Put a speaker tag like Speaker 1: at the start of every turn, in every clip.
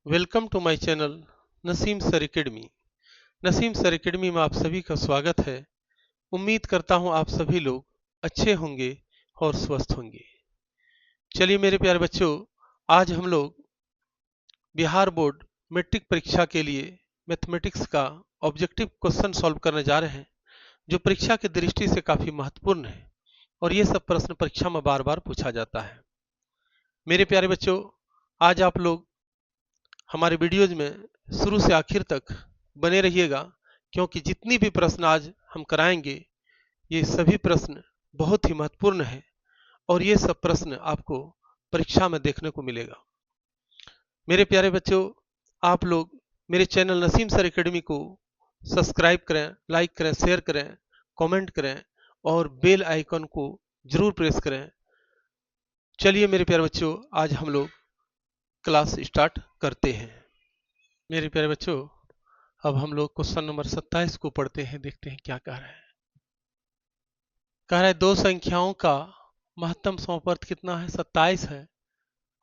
Speaker 1: Welcome to my channel Naseem sir academy. Naseem sir academy में आप सभी का स्वागत है। उम्मीद करता हूं आप सभी लोग अच्छे होंगे और स्वस्थ होंगे। चलिए मेरे प्यारे बच्चों, आज हम लोग बिहार बोर्ड मैट्रिक परीक्षा के लिए मैथमेटिक्स का ऑब्जेक्टिव क्वेश्चन सॉल्व करने जा रहे हैं, जो परीक्षा की दृष्टि से काफी महत्वपूर्ण है और ये सब प्रश्न परीक्षा में बार बार पूछा जाता है। मेरे प्यारे बच्चों, आज आप लोग हमारे वीडियोज में शुरू से आखिर तक बने रहिएगा, क्योंकि जितनी भी प्रश्न आज हम कराएंगे ये सभी प्रश्न बहुत ही महत्वपूर्ण है और ये सब प्रश्न आपको परीक्षा में देखने को मिलेगा। मेरे प्यारे बच्चों, आप लोग मेरे चैनल नसीम सर एकेडमी को सब्सक्राइब करें, लाइक करें, शेयर करें, कमेंट करें और बेल आइकन को जरूर प्रेस करें। चलिए मेरे प्यारे बच्चों, आज हम लोग क्लास स्टार्ट करते हैं। मेरे प्यारे बच्चों, अब हम लोग क्वेश्चन नंबर 27 को पढ़ते हैं, देखते हैं क्या कह रहा है। कह रहा है दो संख्याओं का महत्तम समवर्त कितना है, 27 है,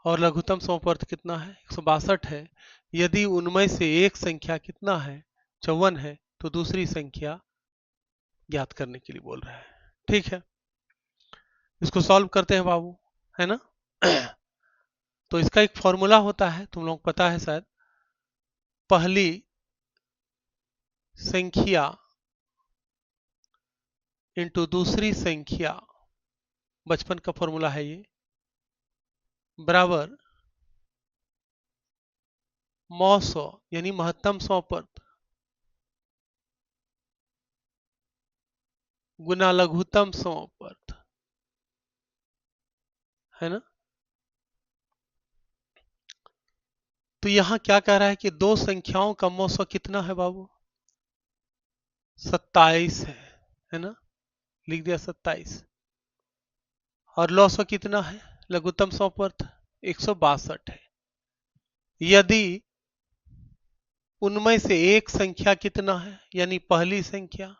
Speaker 1: और लघुत्तम समवर्त कितना है, 162 है। यदि उनमें से एक संख्या कितना है, 54 है, तो दूसरी संख्या ज्ञात करने के लिए बोल रहा है। ठीक है, इसको सॉल्व करते हैं बाबू, है ना। तो इसका एक फॉर्मूला होता है, तुम लोग पता है शायद। पहली संख्या इंटू दूसरी संख्या, बचपन का फॉर्मूला है ये, बराबर मौ यानी महत्तम समवर्त गुना लघुत्तम समवर्त, है ना। तो यहां क्या कह रहा है कि दो संख्याओं का मौ कितना है बाबू, 27 है ना। लिख दिया 27। और लौ कितना है, लघुत्तम समवर्त 162 है। यदि उनमें से एक संख्या कितना है, यानी पहली संख्या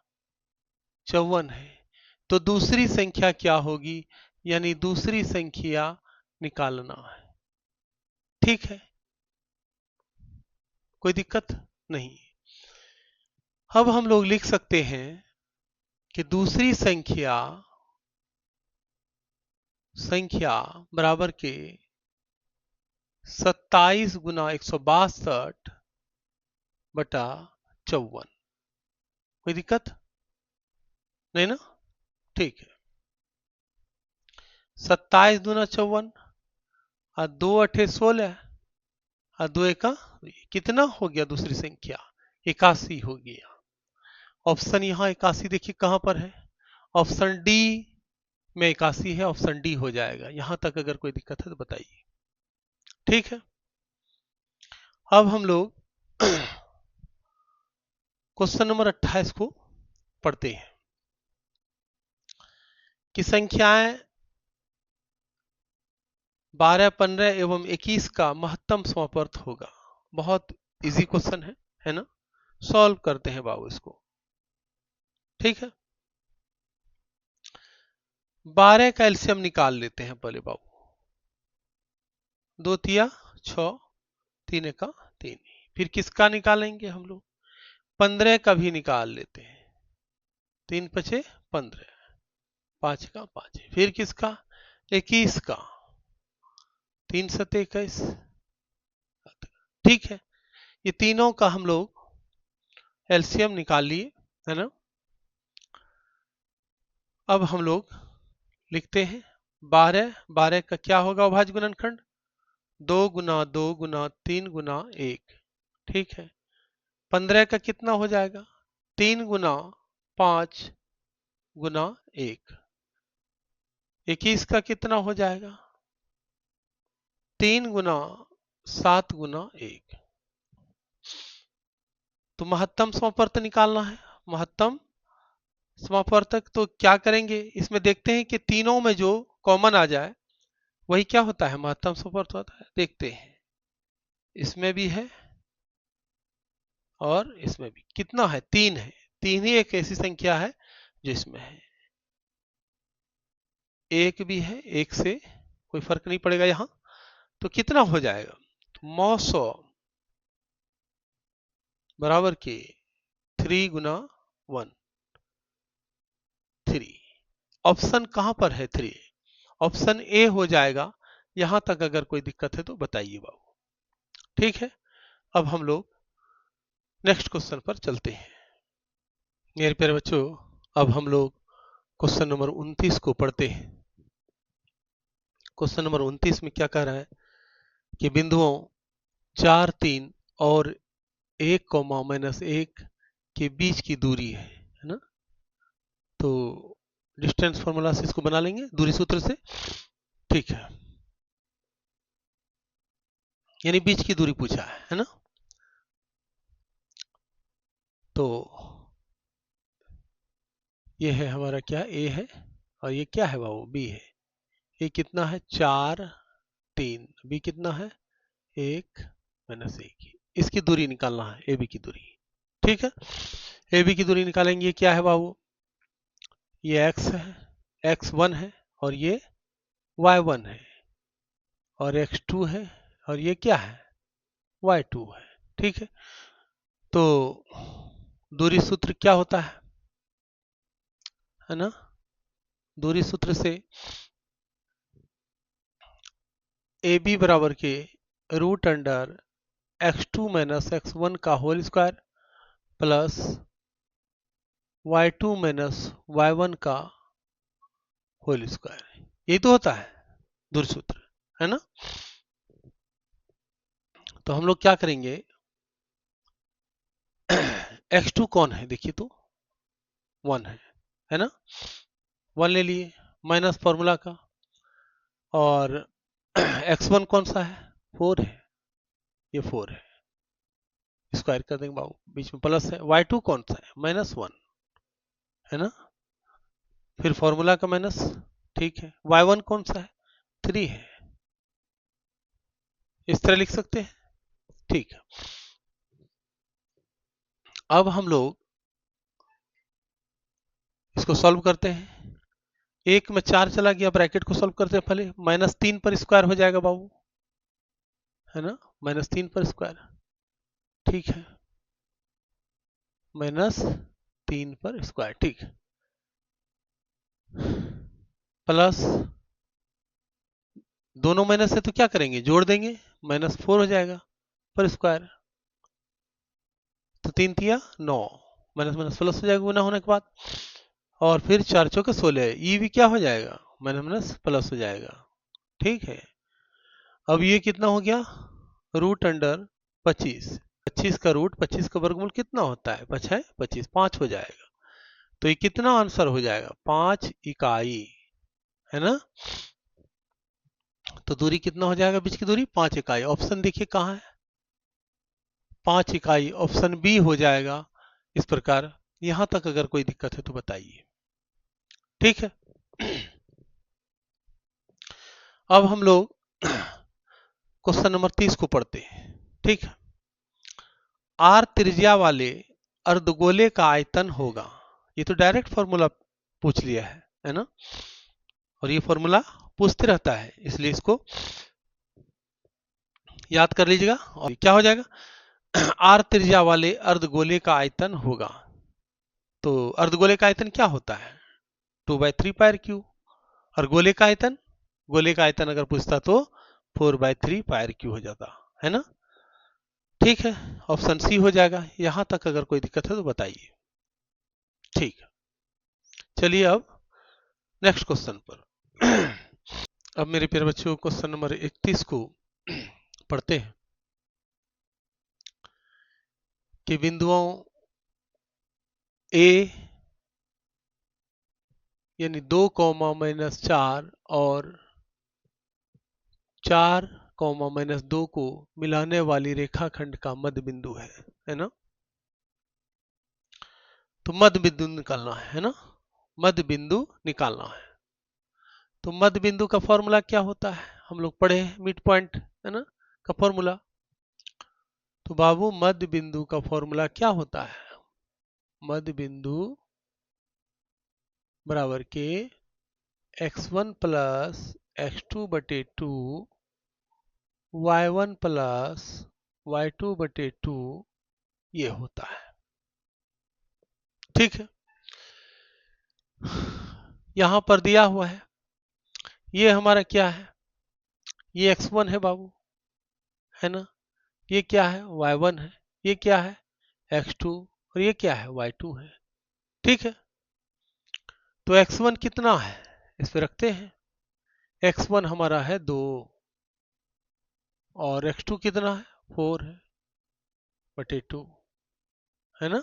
Speaker 1: 54 है, तो दूसरी संख्या क्या होगी, यानी दूसरी संख्या निकालना है। ठीक है, कोई दिक्कत नहीं। अब हम लोग लिख सकते हैं कि दूसरी संख्या बराबर के 27 गुना 162 बटा 54। कोई दिक्कत नहीं ना। ठीक है, 27 दूना 54 और 2 अठे 16 और 2 एका कितना हो गया, दूसरी संख्या 81 हो गया। ऑप्शन यहाँ 81 देखिए कहां पर है, ऑप्शन डी में 81 है, ऑप्शन डी हो जाएगा। यहां तक अगर कोई दिक्कत है तो बताइए। ठीक है, अब हम लोग क्वेश्चन नंबर 28 को पढ़ते हैं कि संख्याएं 12, 15 एवं 21 का महत्तम समवर्त होगा। बहुत इजी क्वेश्चन है ना। सॉल्व करते हैं बाबू इसको। ठीक है, 12 का एलसीएम निकाल लेते हैं पहले बाबू। 2 तिया 6, 3 एका 3। फिर किसका निकालेंगे हम लोग, 15 का भी निकाल लेते हैं। 3 पचे 15, 5 का 5। फिर किसका, 21 का, 3 सते 21। ठीक है, ये तीनों का हम लोग एलसीएम निकाल लिए, है ना। अब हम लोग लिखते हैं 12 का क्या होगा अभाज्य गुणनखंड, 2 गुना 2 गुना 3 गुना 1। ठीक है, 15 का कितना हो जाएगा, 3 गुना 5 गुना 1। 21 का कितना हो जाएगा, 3 गुना 7 गुना 1। तो महत्तम समवर्त निकालना है। महत्तम समवर्तक तो क्या करेंगे, इसमें देखते हैं कि तीनों में जो कॉमन आ जाए वही क्या होता है, महत्तम समवर्त होता है। देखते हैं, इसमें भी है और इसमें भी। कितना है, 3 है। 3 ही एक ऐसी संख्या है जो इसमें है। 1 भी है, 1 से कोई फर्क नहीं पड़ेगा यहां। तो कितना हो जाएगा, तो 900 बराबर के 3 गुना 1 3। ऑप्शन कहां पर है 3? ऑप्शन ए हो जाएगा। यहां तक अगर कोई दिक्कत है तो बताइए बाबू। ठीक है, अब हम लोग नेक्स्ट क्वेश्चन पर चलते हैं। मेरे प्यारे बच्चों, अब हम लोग क्वेश्चन नंबर 29 को पढ़ते हैं। क्वेश्चन नंबर 29 में क्या कह रहा है कि बिंदुओं 4 3 और 1, -1 के बीच की दूरी है ना। तो डिस्टेंस फॉर्मूला से इसको बना लेंगे दूरी सूत्र से। ठीक है, यानी बीच की दूरी पूछा है ना। तो ये है हमारा क्या, ए है, और ये क्या है बाबू, बी है। ए कितना है 4 3, बी कितना है 1 - 1। इसकी दूरी निकालना है, ए बी की दूरी। ठीक है, ए बी की दूरी निकालेंगे। ये क्या है बाबू, ये x है, x1 है, और ये y1 है, और x2 है, और ये क्या है y2 है। ठीक है, तो दूरी सूत्र क्या होता है ना। दूरी सूत्र से ए बी बराबर के रूट अंडर x2 - x1 का whole square plus y2 - y1 का होल स्क्वायर, यही तो होता है दूरी सूत्र, है ना। तो हम लोग क्या करेंगे, x2 कौन है देखिए तो 1 है ना। 1 ले लिए माइनस फॉर्मूला का, और x1 कौन सा है 4 है, ये 4 है, स्क्वायर कर देंगे बाबू, बीच में प्लस है। y2 कौन सा है -1 है ना, फिर फॉर्मूला का माइनस। ठीक है, y1 कौन सा है 3 है, इस तरह लिख सकते हैं। ठीक है, अब हम लोग इसको सॉल्व करते हैं। एक में 4 चला गया, ब्रैकेट को सॉल्व करते हैं पहले। -3 पर स्क्वायर हो जाएगा बाबू, है ना, -3 पर स्क्वायर। ठीक है, -3 पर स्क्वायर। ठीक है, प्लस दोनों माइनस है तो क्या करेंगे, जोड़ देंगे, -4 हो जाएगा पर स्क्वायर। तो 3 तिया 9, माइनस माइनस प्लस हो जाएगा गुना होने के बाद, और फिर 4 चौके 16, ये भी क्या हो जाएगा माइनस माइनस प्लस हो जाएगा। ठीक है, अब ये कितना हो गया, रूट अंडर 25। 25 का रूट, 25 का वर्गमूल कितना होता है 25, 5 हो जाएगा। तो ये कितना आंसर हो जाएगा 5 इकाई, है ना। तो दूरी कितना हो जाएगा बीच की दूरी 5 इकाई। ऑप्शन देखिए कहाँ है, 5 इकाई, ऑप्शन बी हो जाएगा इस प्रकार। यहां तक अगर कोई दिक्कत है तो बताइए। ठीक है, अब हम लोग क्वेश्चन नंबर 30 को पढ़ते हैं। ठीक है, आर त्रिज्या वाले अर्धगोले का आयतन होगा। ये तो डायरेक्ट फॉर्मूला पूछ लिया है ना, और ये फॉर्मूला पूछते रहता है, इसलिए इसको याद कर लीजिएगा। और क्या हो जाएगा, आर त्रिज्या वाले अर्धगोले का आयतन होगा। तो अर्धगोले का आयतन क्या होता है 2/3πr²। और गोले का आयतन, गोले का आयतन अगर पूछता तो 4/3πr³ हो जाता, है ना। ठीक है, ऑप्शन सी हो जाएगा। यहां तक अगर कोई दिक्कत है तो बताइए। ठीक है, चलिए अब नेक्स्ट क्वेश्चन पर। अब मेरे प्यारे बच्चों क्वेश्चन नंबर 31 को पढ़ते हैं कि बिंदुओं ए यानी 2, -4 और 4, -2 को मिलाने वाली रेखाखंड का मध्य बिंदु है ना। तो मध्य बिंदु निकालना है ना, मध्य बिंदु निकालना है। तो मध्य बिंदु का फॉर्मूला क्या होता है, हम लोग पढ़े हैं मिड पॉइंट, है ना, का फॉर्मूला। तो बाबू मध्य बिंदु का फॉर्मूला क्या होता है, मध्य बिंदु बराबर के x1 plus x2/2 y1 plus y2/2, ये होता है। ठीक है, यहां पर दिया हुआ है, ये हमारा क्या है, ये x1 है बाबू, है ना, ये क्या है, y1 है, ये क्या है, x2, और ये क्या है, y2 है। ठीक है, तो x1 कितना है, इस पे रखते हैं, x1 हमारा है 2 और x2 कितना है, 4 है बटे 2, है ना।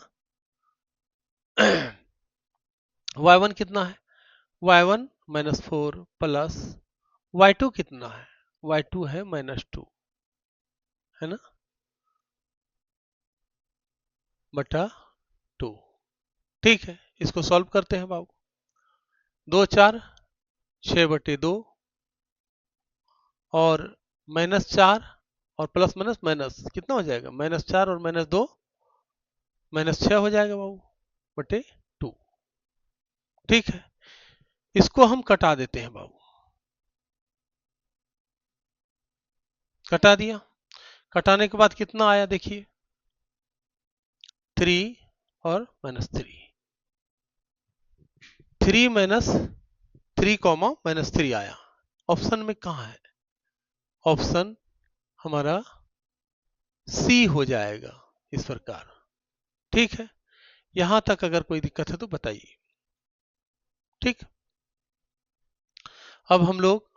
Speaker 1: y1 कितना है, y1 -4 प्लस y2 कितना है, y2 है -2, है ना, बटा 2। ठीक है, इसको सॉल्व करते हैं बाबू, 2 4 6 बटे 2 और -4 और प्लस माइनस माइनस कितना हो जाएगा, -4 और -2 -6 हो जाएगा बाबू बटे 2। ठीक है, इसको हम कटा देते हैं बाबू, कटा दिया, कटाने के बाद कितना आया देखिए, 3 और -3, 3 माइनस 3 कॉमा -3 आया। ऑप्शन में कहाँ है, ऑप्शन हमारा सी हो जाएगा इस प्रकार। ठीक है, यहां तक अगर कोई दिक्कत है तो बताइए। ठीक, अब हम लोग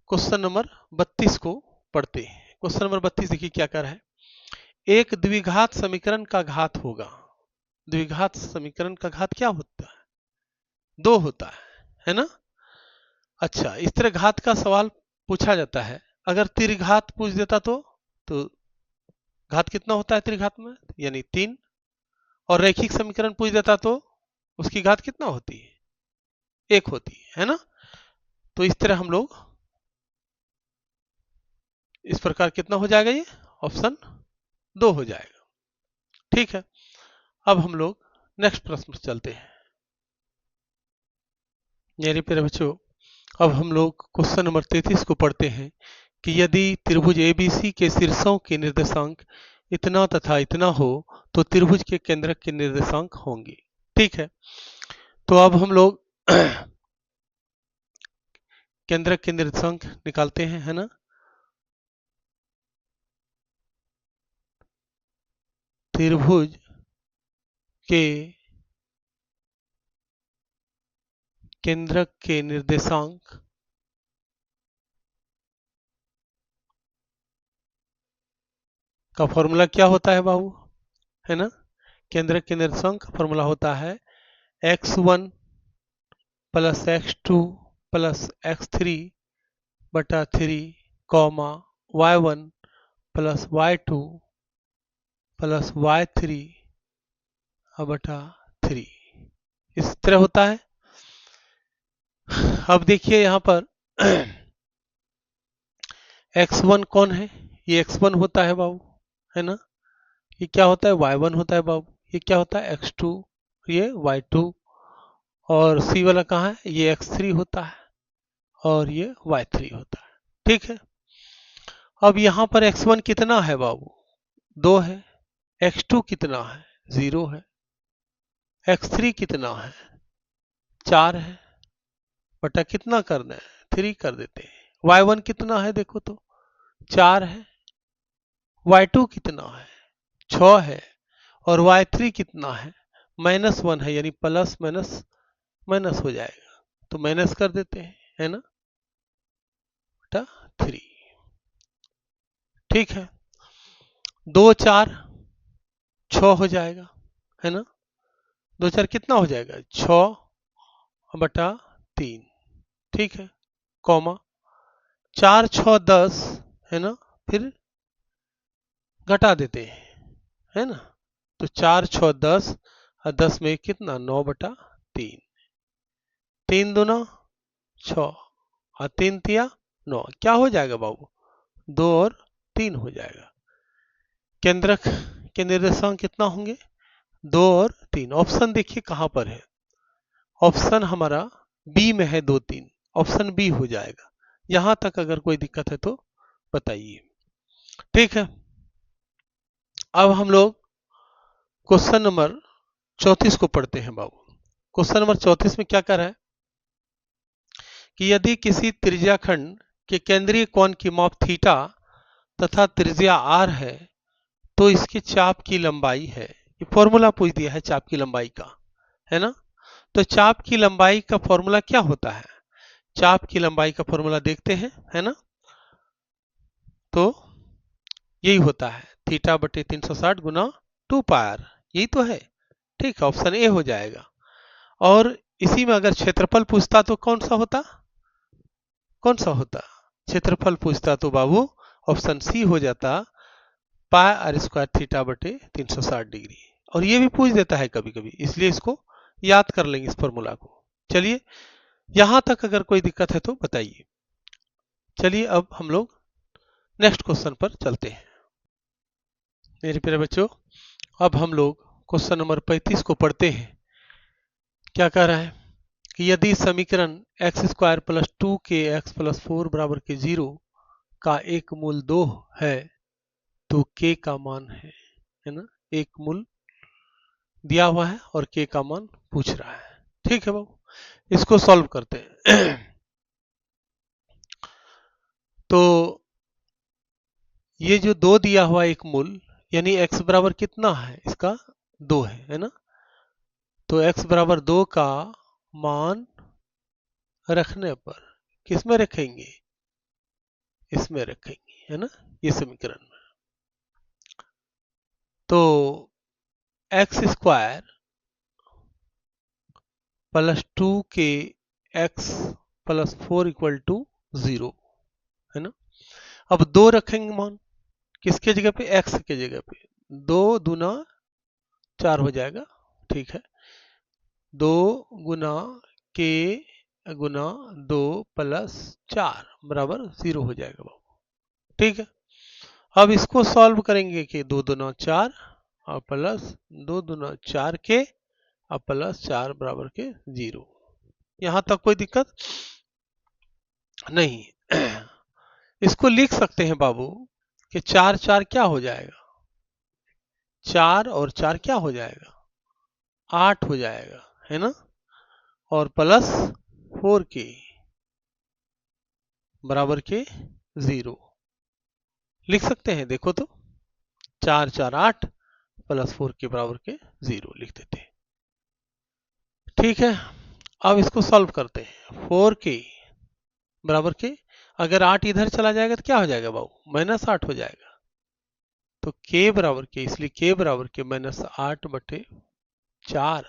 Speaker 1: क्वेश्चन नंबर 32 को पढ़ते हैं। क्वेश्चन नंबर 32 देखिए क्या कर रहा है, एक द्विघात समीकरण का घात होगा, द्विघात समीकरण का घात क्या होता है, 2 होता है ना। अच्छा, इस तरह घात का सवाल पूछा जाता है, अगर त्रिघात पूछ देता तो घात कितना होता है त्रिघात में, यानी 3, और रैखिक समीकरण पूछ देता तो उसकी घात कितना होती है, 1 होती है ना। तो इस तरह हम लोग इस प्रकार कितना हो जाएगा, ये ऑप्शन 2 हो जाएगा। ठीक है, अब हम लोग नेक्स्ट प्रश्न पर चलते हैं। मेरे प्यारे बच्चों, अब हम लोग क्वेश्चन नंबर 33 को पढ़ते हैं कि यदि त्रिभुज एबीसी के शीर्षों के निर्देशांक इतना तथा इतना हो तो त्रिभुज के केंद्रक के निर्देशांक होंगे। ठीक है, तो अब हम लोग केंद्रक के निर्देशांक निकालते हैं, है ना। त्रिभुज के केंद्रक के निर्देशांक का फॉर्मूला क्या होता है बाबू, है ना। केंद्रक के निर्देशांक का फॉर्मूला होता है x1 plus x2 plus x3 बटा 3 comma y1 plus y2 plus y3 बटा 3, इस तरह होता है। अब देखिए यहाँ पर x1 कौन है, ये x1 होता है बाबू, है ना। ये क्या होता है, y1 होता है बाबू, ये क्या होता है x2, ये y2, और c वाला कहाँ है, ये x3 होता है और ये y3 होता है। ठीक है, अब यहाँ पर x1 कितना है बाबू, 2 है, x2 कितना है, 0 है, x3 कितना है, 4 है, बटा कितना करना है, 3 कर देते हैं। y1 कितना है देखो तो, 4 है, y2 कितना है, 6 है, और y3 कितना है, -1 है, यानी प्लस माइनस माइनस हो जाएगा, तो माइनस कर देते हैं, है ना, बटा 3। ठीक है, 2 4 6 हो जाएगा, है ना, 2 4 कितना हो जाएगा, 6 बटा 3। ठीक है, कॉमा 4 6 10, है ना, फिर घटा देते हैं, है ना, तो 4 6 10 और 10 में कितना, 9 बटा 3, 3 दूना 6 और 3 तिया 9, क्या हो जाएगा बाबू, 2 और 3 हो जाएगा। केंद्रक के निर्देशांक कितना होंगे, 2 और 3। ऑप्शन देखिए कहां पर है, ऑप्शन हमारा बी में है, 2 3, ऑप्शन बी हो जाएगा। यहां तक अगर कोई दिक्कत है तो बताइए। ठीक है, अब हम लोग क्वेश्चन नंबर 34 को पढ़ते हैं बाबू। क्वेश्चन नंबर 34 में क्या कर रहा है कि यदि किसी त्रिज्याखंड के केंद्रीय कोण की माप थीटा तथा त्रिज्या r है तो इसके चाप की लंबाई है। ये फॉर्मूला पूछ दिया है चाप की लंबाई का, है ना। तो चाप की लंबाई का फॉर्मूला क्या होता है? चाप की लंबाई का फॉर्मूला देखते हैं, है ना। तो यही होता है थीटा बटे 360 गुना 2 पाई r, यही तो है। ठीक है, ऑप्शन ए हो जाएगा। और इसी में अगर क्षेत्रफल पूछता तो कौन सा होता? कौन सा होता? क्षेत्रफल पूछता तो बाबू ऑप्शन सी हो जाता, पाई आर स्क्वायर थीटा बटे 360 डिग्री। और ये भी पूछ देता है कभी कभी, इसलिए इसको याद कर लेंगे इस फॉर्मूला को। चलिए, यहां तक अगर कोई दिक्कत है तो बताइए। चलिए अब हम लोग नेक्स्ट क्वेश्चन पर चलते हैं। मेरे प्यारे बच्चों, अब हम लोग क्वेश्चन नंबर 35 को पढ़ते हैं। क्या कह रहा है कि यदि समीकरण एक्स स्क्वायर प्लस 2k(x + 4) बराबर के 0 का एक मूल 2 है तो k का मान है ना। एक मूल दिया हुआ है और k का मान पूछ रहा है। ठीक है बाबू, इसको सॉल्व करते हैं। तो ये जो 2 दिया हुआ एक मूल, यानी x बराबर कितना है इसका? 2 है ना। तो x बराबर 2 का मान रखने पर किसमें रखेंगे? इसमें रखेंगे, है ना, ये समीकरण में। तो X square plus 2k(x + 4) equal to 0, है ना। अब 2 रखेंगे मान किसके जगह पे? x के जगह पे। 2 दूना 4 हो जाएगा, ठीक है। 2 गुना k गुना 2 प्लस 4 बराबर 0 हो जाएगा बाबू। ठीक है, अब इसको सॉल्व करेंगे कि 2 दूना 4 और प्लस 2 दूना 4k और प्लस 4 बराबर के 0। यहां तक कोई दिक्कत नहीं। इसको लिख सकते हैं बाबू कि 4 4 क्या हो जाएगा? 4 और 4 क्या हो जाएगा? 8 हो जाएगा, है ना। और प्लस 4k बराबर के 0 लिख सकते हैं। देखो तो 4 4 8 प्लस 4k बराबर के 0 लिख देते हैं। ठीक है, अब इसको सॉल्व करते हैं। 4k बराबर के, अगर 8 इधर चला जाएगा तो क्या हो जाएगा बाबू? -8 हो जाएगा। तो k बराबर के, इसलिए k बराबर के -8 बटे 4,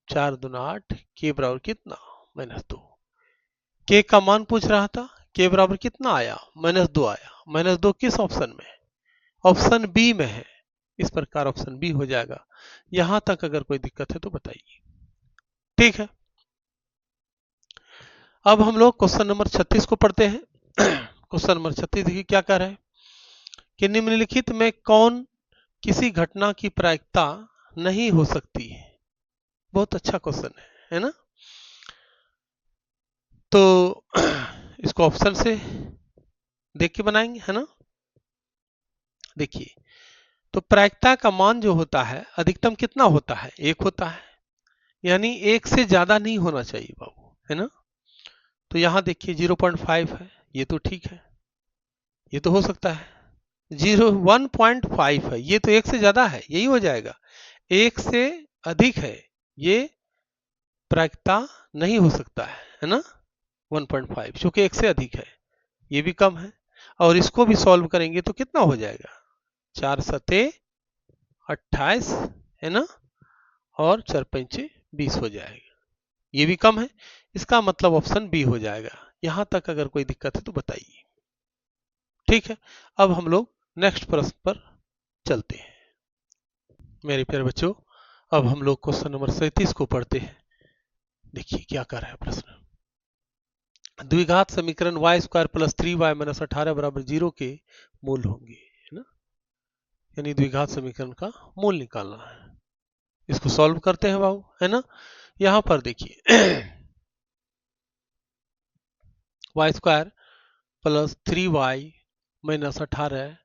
Speaker 1: 4 दूना 8, k बराबर कितना? -2। k का मान पूछ रहा था, k बराबर कितना आया? -2 आया। -2 किस ऑप्शन में है? ऑप्शन बी में है। इस प्रकार ऑप्शन बी हो जाएगा। यहां तक अगर कोई दिक्कत है तो बताइए। ठीक है, अब हम लोग क्वेश्चन नंबर 36 को पढ़ते हैं। क्वेश्चन नंबर 36 देखिए क्या कह रहा है कि निम्नलिखित में कौन किसी घटना की प्रायिकता नहीं हो सकती है? बहुत अच्छा क्वेश्चन है ना। तो इसको ऑप्शन से देख के बनाएंगे, है ना। देखिए, तो प्रायिकता का मान जो होता है अधिकतम कितना होता है? 1 होता है, यानी 1 से ज्यादा नहीं होना चाहिए बाबू, है ना। तो यहां देखिए 0.5 है, ये तो ठीक है, ये तो हो सकता है। 1.5 है, ये तो 1 से ज्यादा है, यही हो जाएगा। 1 से अधिक है, ये प्रायिकता नहीं हो सकता है ना। 1.5 क्योंकि 1 से अधिक है, ये भी कम है। और इसको भी सॉल्व करेंगे तो कितना हो जाएगा? 4 सते 28, है ना, और 4 पंचे 20 हो जाएगा, ये भी कम है। इसका मतलब ऑप्शन बी हो जाएगा। यहां तक अगर कोई दिक्कत है तो बताइए। ठीक है, अब हम लोग नेक्स्ट प्रश्न पर चलते हैं। मेरे प्यारे बच्चों, अब हम लोग क्वेश्चन नंबर 37 को पढ़ते हैं। देखिए क्या कर रहा है प्रश्न। द्विघात समीकरण y² + 3y - 18 बराबर 0 के मूल होंगे, है ना। यानी द्विघात समीकरण का मूल निकालना है। इसको सॉल्व करते हैं बाबू, है ना। यहां पर देखिए y² + 3y - 18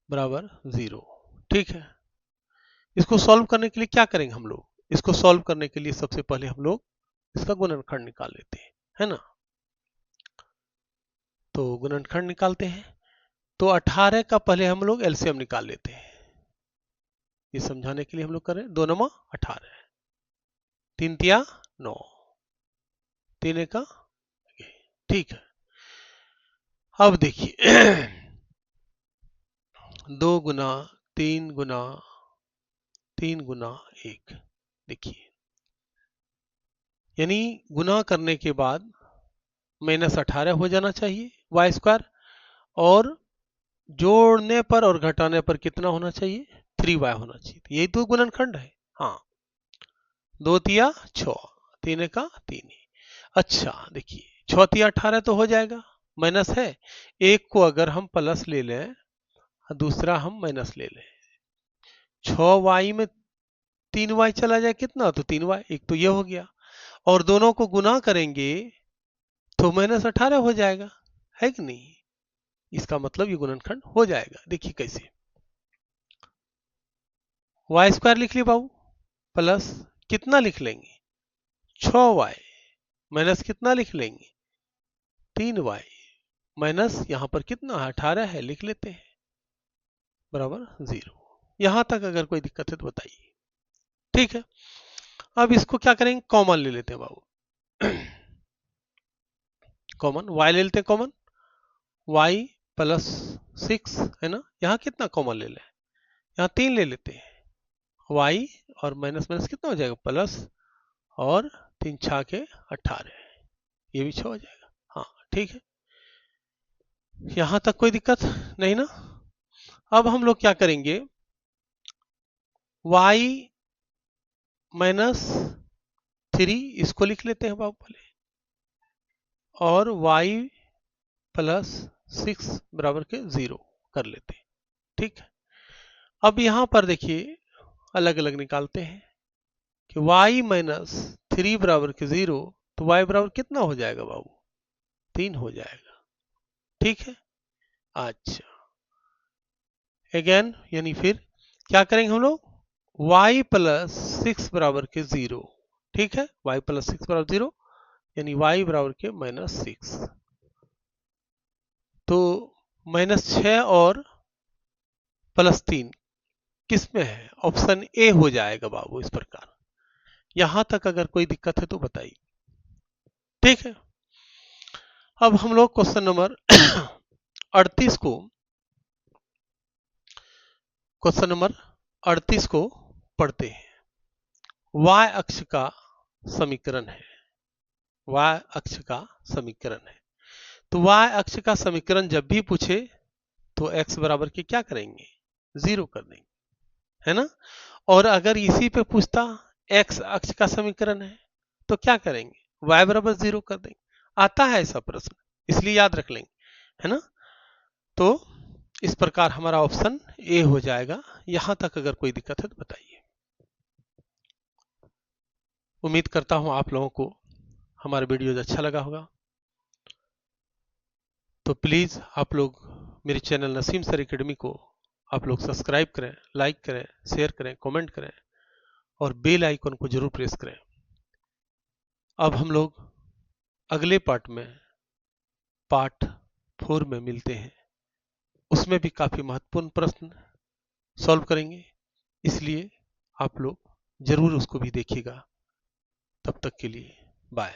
Speaker 1: बराबर 0, ठीक है। इसको सॉल्व करने के लिए क्या करेंगे हम लोग? इसको सॉल्व करने के लिए सबसे पहले हम लोग इसका गुणनखंड निकाल लेते हैं, है ना। तो गुणनखंड निकालते हैं, तो 18 का पहले हम लोग एलसीएम निकाल लेते हैं। ये समझाने के लिए हम लोग करें, 2 9 18, 3 तिया 9, 3 का, ठीक है। अब देखिए 2 गुना 3 गुना 3 गुना 1, देखिए यानी गुना करने के बाद -18 हो जाना चाहिए वाई स्क्वायर, और जोड़ने पर और घटाने पर कितना होना चाहिए? 3y होना चाहिए। तो यही तो गुणनखंड है। हाँ, 2 तिया 6, 3 का 3। अच्छा देखिए 6 तिया 18 तो हो जाएगा, माइनस है, एक को अगर हम प्लस ले लें दूसरा हम माइनस ले लें, 6y में 3y चला जाए कितना? तो 3y, एक तो ये हो गया, और दोनों को गुना करेंगे तो -18 हो जाएगा, है कि नहीं? इसका मतलब ये गुणनखंड हो जाएगा। देखिए कैसे, वाई स्क्वायर लिख लिए बाबू, प्लस कितना लिख लेंगे? 6y, माइनस कितना लिख लेंगे? 3y, माइनस यहां पर कितना है? 18 है, लिख लेते हैं, बराबर 0। यहां तक अगर कोई दिक्कत है तो बताइए। ठीक है, अब इसको क्या करेंगे? कॉमन ले लेते हैं बाबू। कॉमन y ले लेते हैं, कॉमन y प्लस 6 है ना, यहाँ कितना कॉमन ले लें? यहाँ 3 ले लेते हैं, y और माइनस माइनस कितना हो जाएगा? प्लस, और 3 6 के 18, ये भी 6 हो जाएगा। हाँ ठीक है, यहां तक कोई दिक्कत नहीं ना। अब हम लोग क्या करेंगे, y माइनस 3 इसको लिख लेते हैं बाबू पहले, और y प्लस 6 बराबर के 0 कर लेते हैं। ठीक है, अब यहां पर देखिए अलग अलग निकालते हैं कि y माइनस 3 बराबर के 0, तो y बराबर कितना हो जाएगा बाबू? 3 हो जाएगा। ठीक है, अच्छा अगेन यानी फिर क्या करेंगे हम लोग? y प्लस 6 बराबर के 0, ठीक है, y प्लस 6 बराबर 0, यानी y बराबर के -6, तो -6 और +3 किस में है? ऑप्शन ए हो जाएगा बाबू इस प्रकार। यहां तक अगर कोई दिक्कत है तो बताइए। ठीक है, अब हम लोग क्वेश्चन नंबर 38 को, क्वेश्चन नंबर 38 को पढ़ते हैं। y अक्ष का समीकरण है, y अक्ष का समीकरण है। तो y अक्ष का समीकरण जब भी पूछे तो x बराबर के क्या करेंगे? 0 कर देंगे, है ना। और अगर इसी पे पूछता x अक्ष का समीकरण है तो क्या करेंगे? y बराबर 0 कर देंगे। आता है ऐसा प्रश्न, इसलिए याद रख लेंगे, है ना। तो इस प्रकार हमारा ऑप्शन ए हो जाएगा। यहां तक अगर कोई दिक्कत है तो बताइए। उम्मीद करता हूं आप लोगों को हमारा वीडियो अच्छा लगा होगा। तो प्लीज आप लोग मेरे चैनल नसीम सर एकेडमी को आप लोग सब्सक्राइब करें, लाइक करें, शेयर करें, कमेंट करें, और बेल आइकन को जरूर प्रेस करें। अब हम लोग अगले पार्ट में, पार्ट 4 में मिलते हैं। उसमें भी काफी महत्वपूर्ण प्रश्न सॉल्व करेंगे, इसलिए आप लोग जरूर उसको भी देखिएगा। तब तक के लिए बाय।